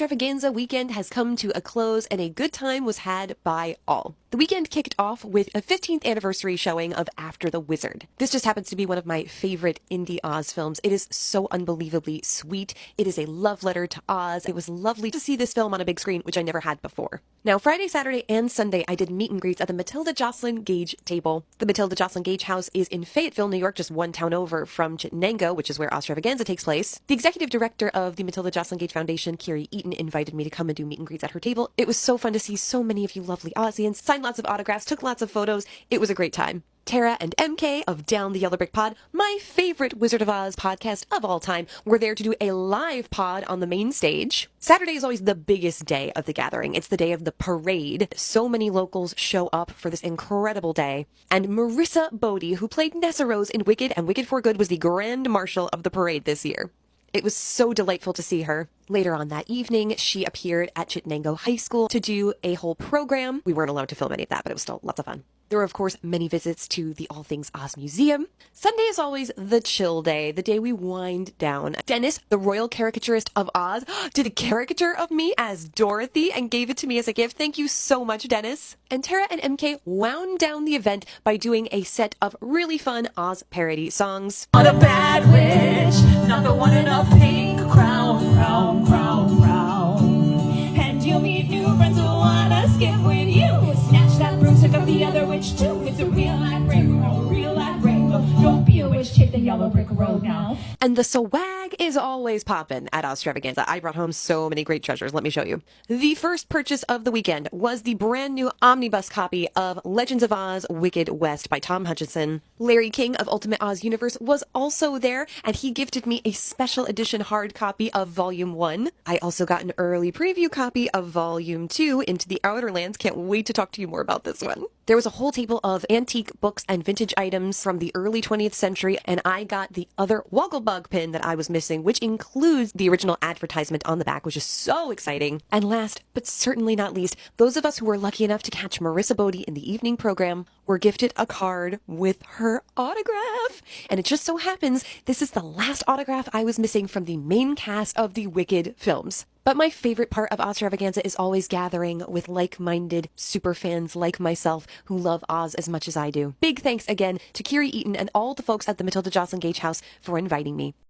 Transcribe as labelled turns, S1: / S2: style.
S1: Ozstravaganza weekend has come to a close and a good time was had by all. The weekend kicked off with a 15th anniversary showing of After the Wizard. This just happens to be one of my favorite indie Oz films. It is so unbelievably sweet. It is a love letter to Oz. It was lovely to see this film on a big screen, which I never had before. Now, Friday, Saturday, and Sunday, I did meet and greets at the Matilda Jocelyn Gage table. The Matilda Jocelyn Gage house is in Fayetteville, New York, just one town over from Chittenango, which is where Ozstravaganza takes place. The executive director of the Matilda Jocelyn Gage Foundation, Kiri Eaton, invited me to come and do meet and greets at her table. It was so fun to see so many of you lovely Ozians, signed lots of autographs, took lots of photos. It was a great time. Tara and MK of Down the Yellow Brick Pod, my favorite Wizard of Oz podcast of all time, were there to do a live pod on the main stage. Saturday is always the biggest day of the gathering. It's the day of the parade. So many locals show up for this incredible day. And Marissa Bodie, who played Nessa Rose in Wicked and Wicked for Good, was the Grand Marshal of the parade this year. It was so delightful to see her. Later on that evening, she appeared at Chittenango High School to do a whole program. We weren't allowed to film any of that, but it was still lots of fun. There were, of course, many visits to the All Things Oz Museum. Sunday is always the chill day, the day we wind down. Dennis, the royal caricaturist of Oz, did a caricature of me as Dorothy and gave it to me as a gift. Thank you so much, Dennis. And Tara and MK wound down the event by doing a set of really fun Oz parody songs.
S2: Not a bad witch, not the one in a pink crown, crown, crown, crown. And you'll meet new friends who wanna skip with you. Snatch that broomstick of the other witch too. It's a real life rainbow, real life rainbow. Don't be a witch, take the yellow brick road now.
S1: And the swag is always poppin' at Ozstravaganza. I brought home so many great treasures. Let me show you. The first purchase of the weekend was the brand new omnibus copy of Legends of Oz Wicked West by Tom Hutchinson. Larry King of Ultimate Oz Universe was also there, and he gifted me a special edition hard copy of Volume 1. I also got an early preview copy of Volume 2, Into the Outer Lands. Can't wait to talk to you more about this one. There was a whole table of antique books and vintage items from the early 20th century, and I got the other Wogglebug pin that I was missing, which includes the original advertisement on the back, which is so exciting. And last, but certainly not least, those of us who were lucky enough to catch Marissa Bodie in the evening program were gifted a card with her autograph. And it just so happens this is the last autograph I was missing from the main cast of the Wicked films. But my favorite part of Ozstravaganza is always gathering with like-minded superfans like myself who love Oz as much as I do. Big thanks again to Kiri Eaton and all the folks at the Matilda Jocelyn Gage house for inviting me.